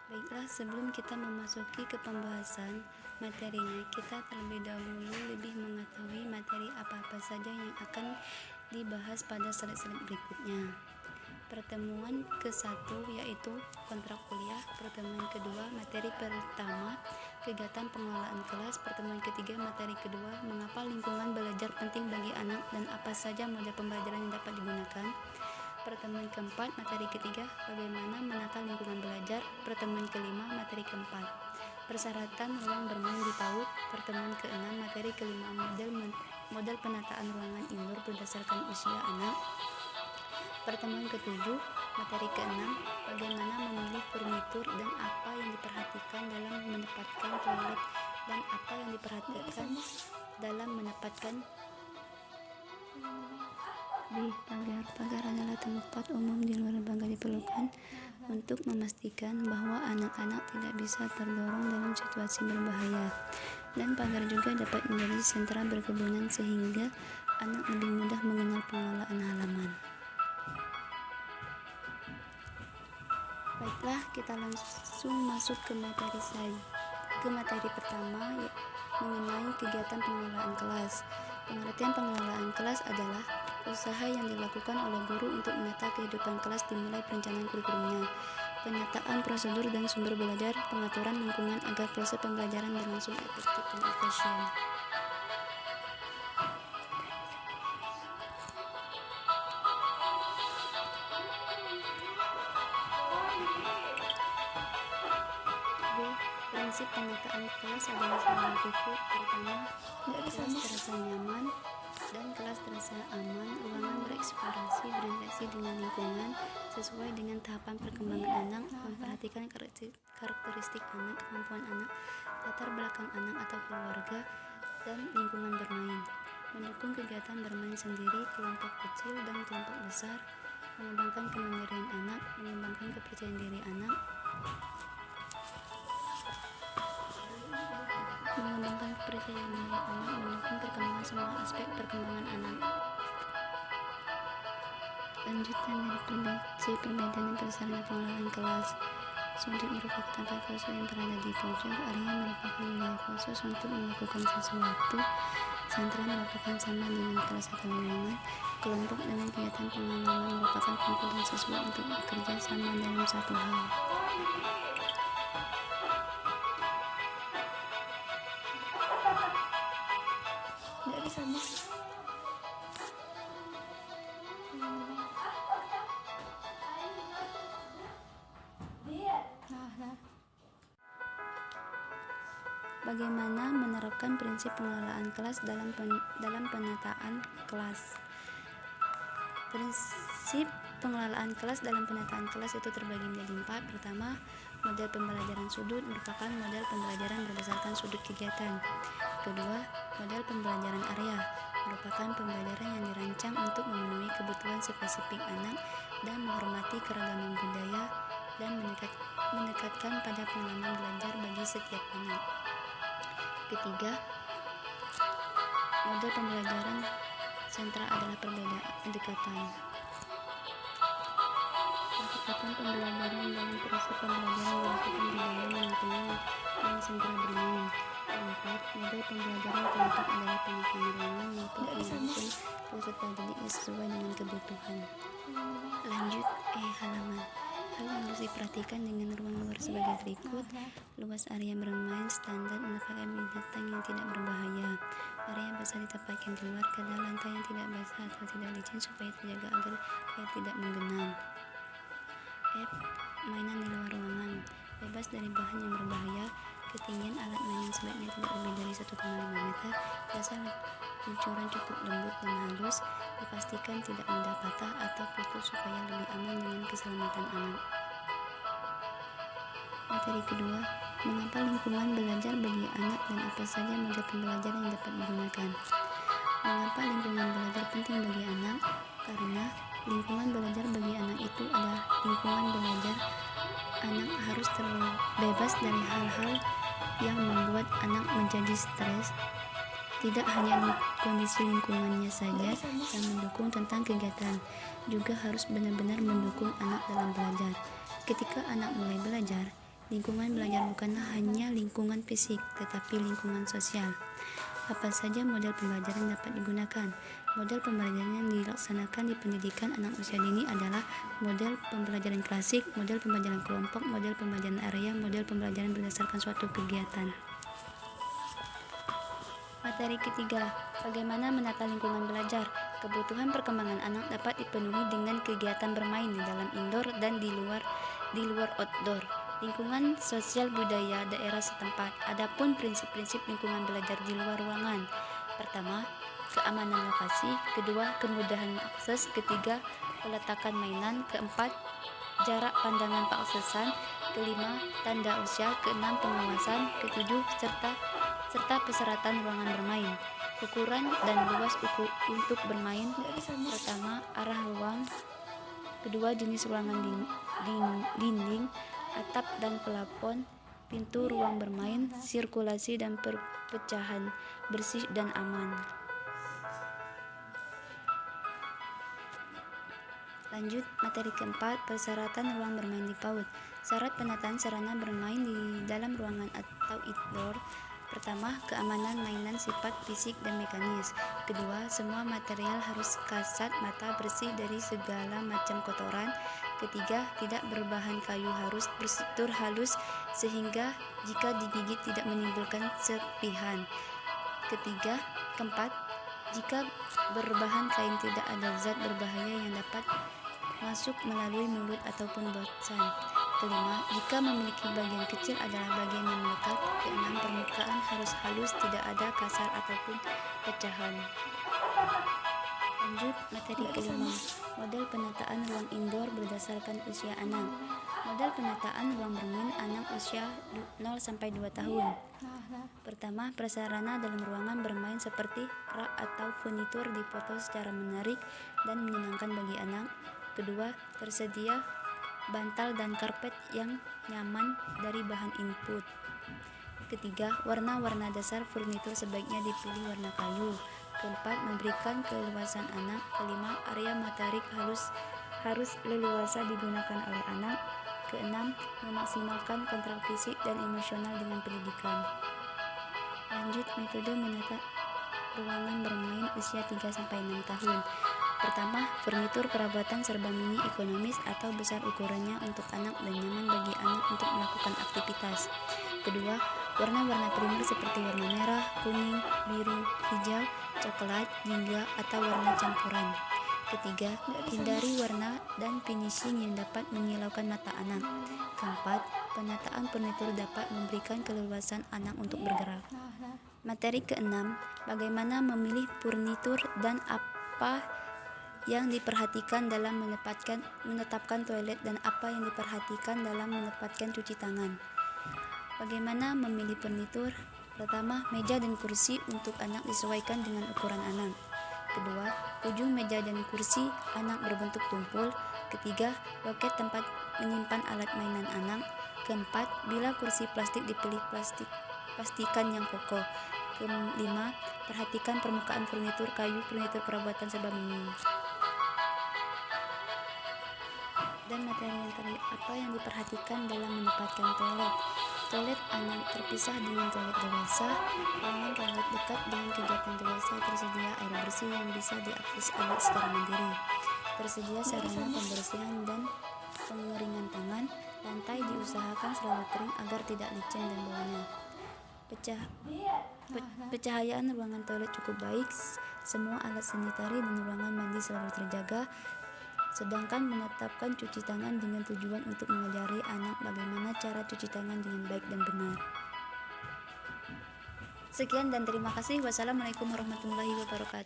Baiklah, sebelum kita memasuki ke pembahasan materinya, kita terlebih dahulu lebih mengetahui materi apa-apa saja yang akan dibahas pada slide-slide berikutnya. Pertemuan ke-1 yaitu kontrak kuliah, pertemuan kedua materi pertama kegiatan pengelolaan kelas, pertemuan ketiga materi kedua mengapa lingkungan belajar penting bagi anak dan apa saja model pembelajaran yang dapat digunakan. Pertemuan keempat materi ketiga bagaimana menata lingkungan belajar, pertemuan kelima materi keempat persyaratan ruang bermain di PAUD, pertemuan keenam materi kelima model penataan ruangan indoor berdasarkan usia anak, pertemuan ketujuh materi keenam bagaimana memilih furnitur dan apa yang diperhatikan dalam menempatkan toilet dan apa yang diperhatikan dalam menempatkan di pagar. Pagar adalah tempat umum di luar bangga diperlukan untuk memastikan bahwa anak-anak tidak bisa terdorong dalam situasi berbahaya, dan pagar juga dapat menjadi sentra berkebunan sehingga anak lebih mudah mengenal pengelolaan halaman. Baiklah, kita langsung masuk ke materi pertama mengenai kegiatan pengelolaan kelas. Pengertian pengelolaan kelas adalah usaha yang dilakukan oleh guru untuk menata kehidupan kelas dimulai perencanaan kurikulumnya, penataan prosedur dan sumber belajar, pengaturan lingkungan agar proses pembelajaran berlangsung efektif dan efisien. Prinsip penataan kelas adalah sebagai berikut. Pertama, kelas terasa nyaman dan kelas terasa aman, ruangan bereksplorasi, berinteraksi dengan lingkungan sesuai dengan tahapan perkembangan anak, memperhatikan karakteristik anak, kemampuan anak, latar belakang anak atau keluarga, dan lingkungan bermain, mendukung kegiatan bermain sendiri, kelompok kecil dan kelompok besar, mengembangkan kemandirian anak, mengembangkan kepercayaan diri anak, mendukung perkembangan semua aspek perkembangan anak. Lanjutan dari perbedaan dan prasarana pengelolaan kelas. Sudut merupakan tempat khusus yang berada di pojok, area merupakan wilayah khusus untuk melakukan sesuatu, sentra merupakan sama dengan kelas atau ruangan, kelompok dengan kegiatan pengelolaan merupakan kumpulan siswa untuk bekerja sama dalam satu hal. Bagaimana menerapkan prinsip pengelolaan kelas dalam penataan kelas? Prinsip pengelolaan kelas dalam penataan kelas itu terbagi menjadi 4. Pertama, model pembelajaran sudut merupakan model pembelajaran berdasarkan sudut kegiatan. Kedua, model pembelajaran area merupakan pembelajaran yang dirancang untuk memenuhi kebutuhan spesifik anak dan menghormati keragaman budaya dan mendekatkan pada pengalaman belajar bagi setiap anak. Ketiga, model pembelajaran sentra adalah perbedaan pendekatan pembelajaran dalam proses pembelajaran dilakukan di dalam lingkungan yang sentra bermain. Keempat, model pembelajaran kelompok adalah pengisian ruangan maupun pengisian peserta didik sesuai dengan kebutuhan. Lanjut halaman. Hal yang harus diperhatikan dengan ruang luar sebagai berikut. Luas area bermain standar menempatkan binatang yang tidak berbahaya. Area basah ditempatkan di luar, kadang lantai yang tidak basah atau tidak licin supaya terjaga agar air tidak menggenang. F. Mainan di luar ruangan bebas dari bahan yang berbahaya. Ketinggian alat mainan sebaiknya tidak lebih dari 1,5 meter. Dasar luncuran cukup lembut dan halus. Dipastikan tidak mudah patah atau putus supaya lebih aman dengan keselamatan anak. Materi kedua, mengapa lingkungan belajar bagi anak dan apa saja model pembelajaran yang dapat digunakan. Mengapa lingkungan belajar penting bagi anak? Karena lingkungan belajar bagi anak itu adalah lingkungan belajar anak harus terbebas dari hal-hal yang membuat anak menjadi stres. Tidak hanya kondisi lingkungannya saja yang mendukung tentang kegiatan, juga harus benar-benar mendukung anak dalam belajar. Ketika anak mulai belajar, Lingkungan belajar bukanlah hanya lingkungan fisik, tetapi lingkungan sosial. Apa saja model pembelajaran dapat digunakan? Model pembelajaran yang dilaksanakan di pendidikan anak usia dini adalah model pembelajaran klasik, model pembelajaran kelompok, model pembelajaran area, model pembelajaran berdasarkan suatu kegiatan. Materi ketiga, bagaimana menata lingkungan belajar? Kebutuhan perkembangan anak dapat dipenuhi dengan kegiatan bermain di dalam indoor dan di luar outdoor. Lingkungan sosial budaya daerah setempat. Adapun prinsip-prinsip lingkungan belajar di luar ruangan. Pertama, keamanan lokasi. Kedua, kemudahan akses. Ketiga, peletakan mainan. Keempat, jarak pandangan pengaksesan. Kelima, tanda usia. Keenam, pengawasan. Ketujuh, serta persyaratan ruangan bermain. Ukuran dan luas untuk bermain. Pertama, arah ruang. Kedua, jenis ruangan dinding, atap dan pelafon, pintu ruang bermain, sirkulasi dan perpecahan, bersih dan aman. Lanjut, materi keempat, persyaratan ruang bermain di PAUD. Syarat penataan sarana bermain di dalam ruangan atau outdoor. Pertama, keamanan mainan sifat fisik dan mekanis. Kedua, semua material harus kasat mata, bersih dari segala macam kotoran. Ketiga, tidak berbahan kayu, harus berstruktur halus sehingga jika digigit tidak menimbulkan serpihan. Keempat, jika berbahan kain tidak ada zat berbahaya yang dapat masuk melalui mulut ataupun bosan. Kelima, jika memiliki bagian kecil adalah bagian yang melekat. Keenam, permukaan harus halus, tidak ada kasar ataupun pecahan. Lanjut, materi kelima, model penataan ruang indoor berdasarkan usia anak. Model penataan ruang bermain anak usia 0-2 tahun. Pertama, prasarana dalam ruangan bermain seperti rak atau furnitur dipoto secara menarik dan menyenangkan bagi anak. Kedua, tersedia bantal dan karpet yang nyaman dari bahan input. Ketiga, warna-warna dasar furnitur sebaiknya dipilih warna kayu. Keempat, memberikan keleluasan anak. Kelima, area motorik harus leluasa digunakan oleh anak. Keenam, memaksimalkan kontrol fisik dan emosional dengan pendidikan. Lanjut, metode menata ruangan bermain usia 3-6 tahun. Pertama, furnitur perabotan serba mini, ekonomis atau besar ukurannya untuk anak dan nyaman bagi anak untuk melakukan aktivitas. Kedua, warna-warna primer seperti warna merah, kuning, biru, hijau, coklat, jingga atau warna campuran. Ketiga, hindari warna dan finishing yang dapat menyilaukan mata anak. Keempat, penataan furnitur dapat memberikan keleluasan anak untuk bergerak. Materi keenam, bagaimana memilih furnitur dan apa yang diperhatikan dalam menetapkan toilet dan apa yang diperhatikan dalam menempatkan cuci tangan. Bagaimana memilih furnitur? Pertama, meja dan kursi untuk anak disesuaikan dengan ukuran anak. Kedua, ujung meja dan kursi anak berbentuk tumpul. Ketiga, loket tempat menyimpan alat mainan anak. Keempat, bila kursi plastik dipilih pastikan yang kokoh. Kelima, perhatikan permukaan furnitur kayu, furnitur perabotan serba mini. Dan materi yang terakhir, apa yang diperhatikan dalam menempatkan toilet. Toilet anak terpisah dengan toilet dewasa. Ruangan toilet dekat dengan kegiatan dewasa. Tersedia air bersih yang bisa diakses anak secara mandiri. Tersedia sarana pembersihan dan pengeringan tangan. Lantai diusahakan selalu kering agar tidak licin dan baunya. Pencahayaan ruangan toilet cukup baik. Semua alat sanitari dan ruangan mandi selalu terjaga. Sedangkan menetapkan cuci tangan dengan tujuan untuk mengajari anak bagaimana cara cuci tangan dengan baik dan benar. Sekian dan terima kasih. Wassalamualaikum warahmatullahi wabarakatuh.